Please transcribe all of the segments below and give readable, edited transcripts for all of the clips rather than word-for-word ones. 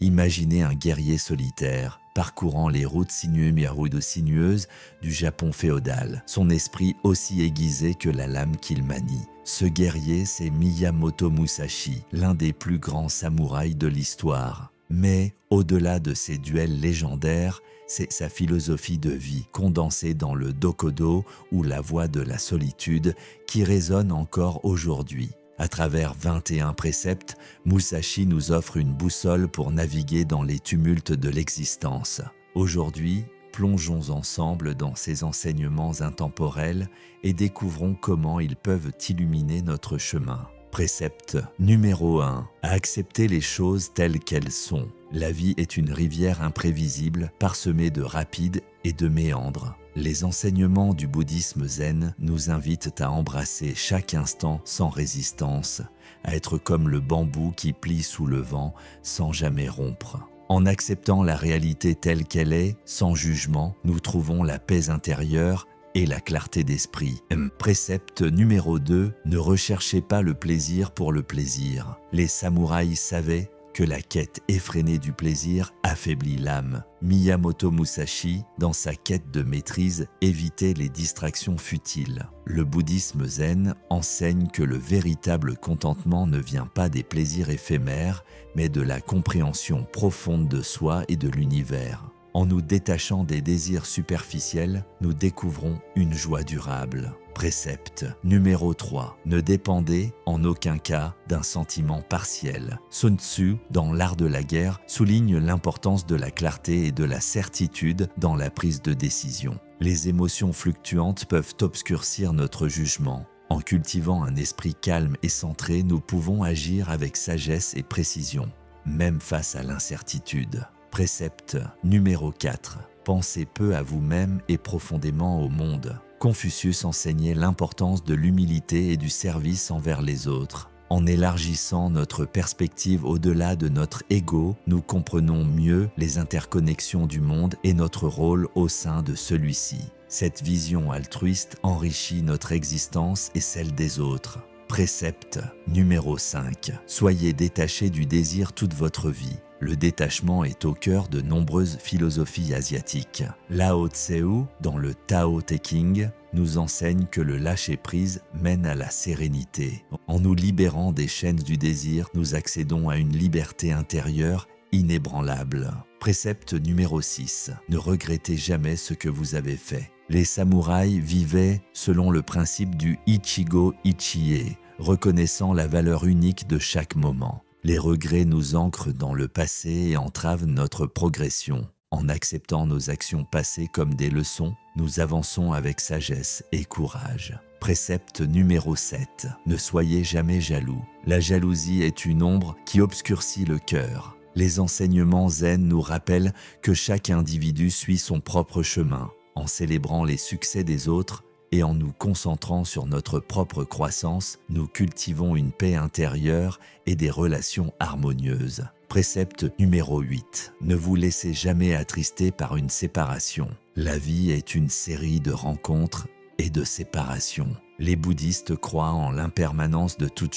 Imaginez un guerrier solitaire, parcourant les routes sinueuses du Japon féodal, son esprit aussi aiguisé que la lame qu'il manie. Ce guerrier, c'est Miyamoto Musashi, l'un des plus grands samouraïs de l'histoire. Mais, au-delà de ses duels légendaires, c'est sa philosophie de vie, condensée dans le Dokodo ou la voie de la solitude, qui résonne encore aujourd'hui. À travers 21 préceptes, Musashi nous offre une boussole pour naviguer dans les tumultes de l'existence. Aujourd'hui, plongeons ensemble dans ces enseignements intemporels et découvrons comment ils peuvent illuminer notre chemin. Précepte numéro 1. Accepter les choses telles qu'elles sont. La vie est une rivière imprévisible, parsemée de rapides et de méandres. Les enseignements du bouddhisme zen nous invitent à embrasser chaque instant sans résistance, à être comme le bambou qui plie sous le vent sans jamais rompre. En acceptant la réalité telle qu'elle est, sans jugement, nous trouvons la paix intérieure et la clarté d'esprit. Précepte numéro 2. Ne recherchez pas le plaisir pour le plaisir. Les samouraïs savaient que la quête effrénée du plaisir affaiblit l'âme. Miyamoto Musashi, dans sa quête de maîtrise, évitait les distractions futiles. Le bouddhisme zen enseigne que le véritable contentement ne vient pas des plaisirs éphémères, mais de la compréhension profonde de soi et de l'univers. En nous détachant des désirs superficiels, nous découvrons une joie durable. Précepte numéro 3. Ne dépendez en aucun cas d'un sentiment partiel. Sun Tzu, dans l'art de la guerre, souligne l'importance de la clarté et de la certitude dans la prise de décision. Les émotions fluctuantes peuvent obscurcir notre jugement. En cultivant un esprit calme et centré, nous pouvons agir avec sagesse et précision, même face à l'incertitude. Précepte numéro 4. Pensez peu à vous-même et profondément au monde. Confucius enseignait l'importance de l'humilité et du service envers les autres. En élargissant notre perspective au-delà de notre ego, nous comprenons mieux les interconnexions du monde et notre rôle au sein de celui-ci. Cette vision altruiste enrichit notre existence et celle des autres. Précepte numéro 5. Soyez détachés du désir toute votre vie. Le détachement est au cœur de nombreuses philosophies asiatiques. Lao Tse, dans le Tao Te Ching, nous enseigne que le lâcher-prise mène à la sérénité. En nous libérant des chaînes du désir, nous accédons à une liberté intérieure inébranlable. Précepte numéro 6. Ne regrettez jamais ce que vous avez fait. Les samouraïs vivaient selon le principe du Ichigo Ichie, reconnaissant la valeur unique de chaque moment. Les regrets nous ancrent dans le passé et entravent notre progression. En acceptant nos actions passées comme des leçons, nous avançons avec sagesse et courage. Précepte numéro 7. Ne soyez jamais jaloux. La jalousie est une ombre qui obscurcit le cœur. Les enseignements zen nous rappellent que chaque individu suit son propre chemin. En célébrant les succès des autres, et en nous concentrant sur notre propre croissance, nous cultivons une paix intérieure et des relations harmonieuses. Précepte numéro 8. Ne vous laissez jamais attrister par une séparation. La vie est une série de rencontres et de séparations. Les bouddhistes croient en l'impermanence de toute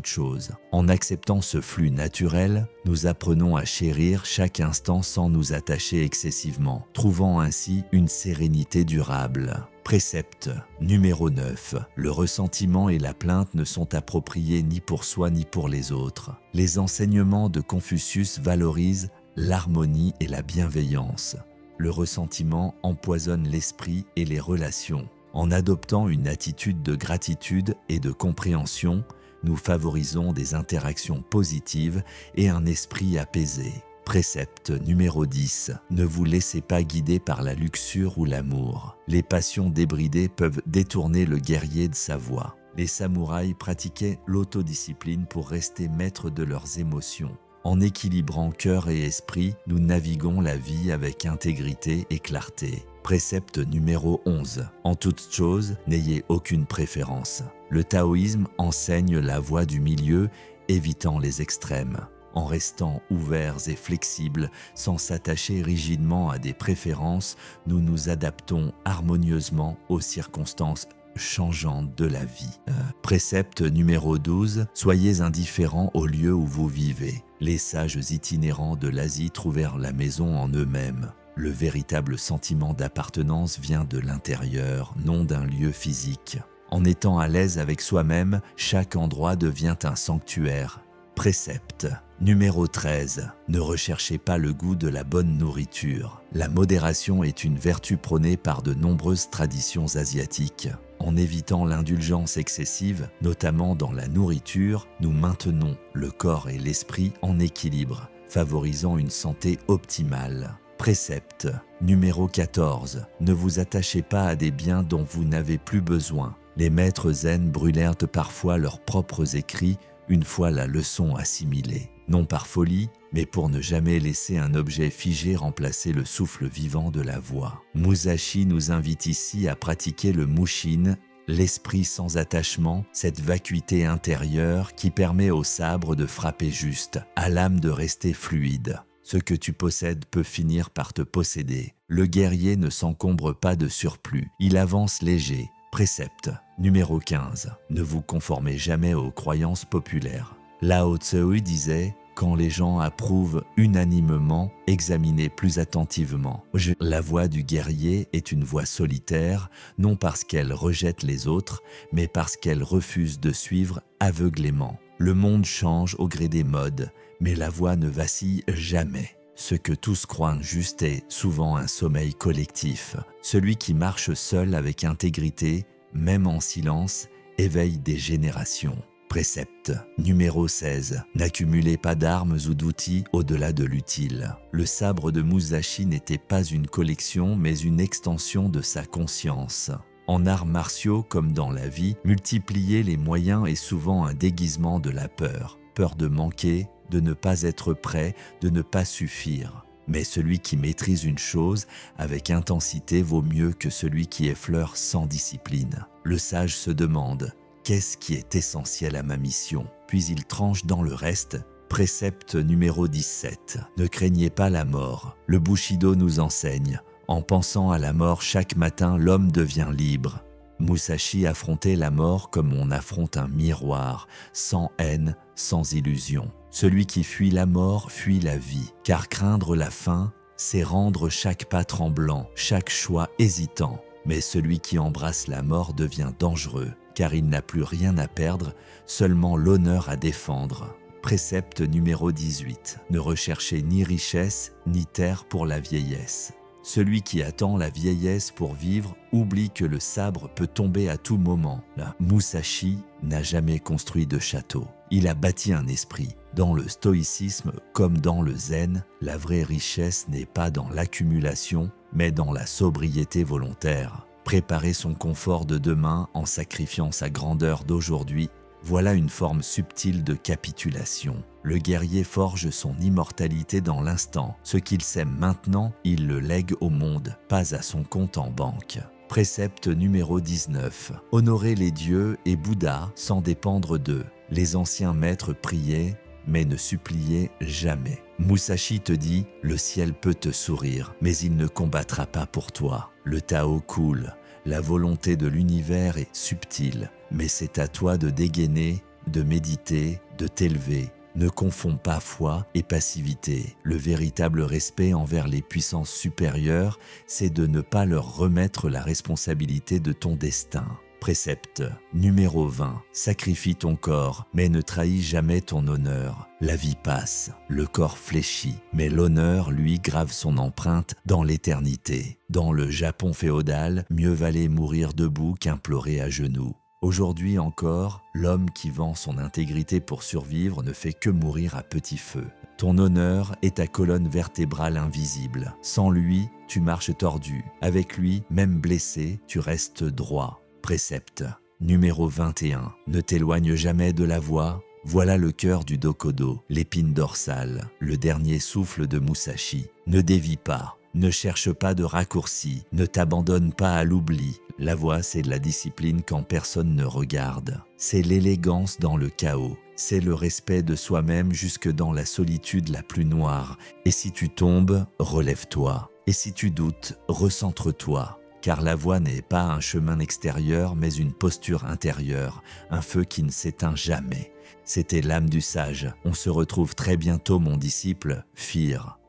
chose. En acceptant ce flux naturel, nous apprenons à chérir chaque instant sans nous attacher excessivement, trouvant ainsi une sérénité durable. Précepte numéro 9. Le ressentiment et la plainte ne sont appropriés ni pour soi ni pour les autres. Les enseignements de Confucius valorisent l'harmonie et la bienveillance. Le ressentiment empoisonne l'esprit et les relations. En adoptant une attitude de gratitude et de compréhension, nous favorisons des interactions positives et un esprit apaisé. Précepte numéro 10. Ne vous laissez pas guider par la luxure ou l'amour. Les passions débridées peuvent détourner le guerrier de sa voie. Les samouraïs pratiquaient l'autodiscipline pour rester maîtres de leurs émotions. En équilibrant cœur et esprit, nous naviguons la vie avec intégrité et clarté. Précepte numéro 11. En toute chose, n'ayez aucune préférence. Le taoïsme enseigne la voie du milieu, évitant les extrêmes. En restant ouverts et flexibles, sans s'attacher rigidement à des préférences, nous nous adaptons harmonieusement aux circonstances changeante de la vie. Précepte numéro 12, soyez indifférents au lieu où vous vivez. Les sages itinérants de l'Asie trouvèrent la maison en eux-mêmes. Le véritable sentiment d'appartenance vient de l'intérieur, non d'un lieu physique. En étant à l'aise avec soi-même, chaque endroit devient un sanctuaire. Précepte numéro 13. Ne recherchez pas le goût de la bonne nourriture. La modération est une vertu prônée par de nombreuses traditions asiatiques. En évitant l'indulgence excessive, notamment dans la nourriture, nous maintenons le corps et l'esprit en équilibre, favorisant une santé optimale. Précepte numéro 14. Ne vous attachez pas à des biens dont vous n'avez plus besoin. Les maîtres zen brûlèrent parfois leurs propres écrits une fois la leçon assimilée. Non par folie, mais pour ne jamais laisser un objet figé remplacer le souffle vivant de la voix. Musashi nous invite ici à pratiquer le mushin, l'esprit sans attachement, cette vacuité intérieure qui permet au sabre de frapper juste, à l'âme de rester fluide. Ce que tu possèdes peut finir par te posséder. Le guerrier ne s'encombre pas de surplus, il avance léger. Précepte numéro 15. Ne vous conformez jamais aux croyances populaires. Lao Tzu disait « Quand les gens approuvent unanimement, examinez plus attentivement. » La voie du guerrier est une voie solitaire, non parce qu'elle rejette les autres, mais parce qu'elle refuse de suivre aveuglément. Le monde change au gré des modes, mais la voie ne vacille jamais. Ce que tous croient juste est souvent un sommeil collectif. Celui qui marche seul avec intégrité, même en silence, éveille des générations. Précepte numéro 16. N'accumulez pas d'armes ou d'outils au-delà de l'utile. Le sabre de Musashi n'était pas une collection, mais une extension de sa conscience. En arts martiaux comme dans la vie, multiplier les moyens est souvent un déguisement de la peur. Peur de manquer, de ne pas être prêt, de ne pas suffire. Mais celui qui maîtrise une chose avec intensité vaut mieux que celui qui effleure sans discipline. Le sage se demande « Qu'est-ce qui est essentiel à ma mission ?» Puis il tranche dans le reste. Précepte numéro 17. Ne craignez pas la mort. Le Bushido nous enseigne. En pensant à la mort chaque matin, l'homme devient libre. Musashi affrontait la mort comme on affronte un miroir, sans haine, sans illusion. Celui qui fuit la mort fuit la vie, car craindre la fin, c'est rendre chaque pas tremblant, chaque choix hésitant. Mais celui qui embrasse la mort devient dangereux, car il n'a plus rien à perdre, seulement l'honneur à défendre. Précepte numéro 18. Ne recherchez ni richesse, ni terre pour la vieillesse. Celui qui attend la vieillesse pour vivre oublie que le sabre peut tomber à tout moment. Musashi n'a jamais construit de château. Il a bâti un esprit. Dans le stoïcisme comme dans le zen, la vraie richesse n'est pas dans l'accumulation, mais dans la sobriété volontaire. Préparer son confort de demain en sacrifiant sa grandeur d'aujourd'hui, voilà une forme subtile de capitulation. Le guerrier forge son immortalité dans l'instant. Ce qu'il sème maintenant, il le lègue au monde, pas à son compte en banque. Précepte numéro 19. Honorer les dieux et Bouddha sans dépendre d'eux. Les anciens maîtres priaient, mais ne suppliaient jamais. Musashi te dit, le ciel peut te sourire, mais il ne combattra pas pour toi. Le Tao coule. La volonté de l'univers est subtile, mais c'est à toi de dégainer, de méditer, de t'élever. Ne confonds pas foi et passivité. Le véritable respect envers les puissances supérieures, c'est de ne pas leur remettre la responsabilité de ton destin. Précepte numéro 20. Sacrifie ton corps, mais ne trahis jamais ton honneur. La vie passe, le corps fléchit, mais l'honneur, lui, grave son empreinte dans l'éternité. Dans le Japon féodal, mieux valait mourir debout qu'implorer à genoux. Aujourd'hui encore, l'homme qui vend son intégrité pour survivre ne fait que mourir à petit feu. Ton honneur est ta colonne vertébrale invisible. Sans lui, tu marches tordu. Avec lui, même blessé, tu restes droit. Précepte numéro 21. Ne t'éloigne jamais de la voie. Voilà le cœur du Dokodo, l'épine dorsale, le dernier souffle de Musashi. Ne dévie pas, ne cherche pas de raccourci, ne t'abandonne pas à l'oubli. La voie, c'est de la discipline quand personne ne regarde. C'est l'élégance dans le chaos. C'est le respect de soi-même jusque dans la solitude la plus noire. Et si tu tombes, relève-toi. Et si tu doutes, recentre-toi. car la voie n'est pas un chemin extérieur, mais une posture intérieure, un feu qui ne s'éteint jamais. C'était l'âme du sage. On se retrouve très bientôt, mon disciple, Fir.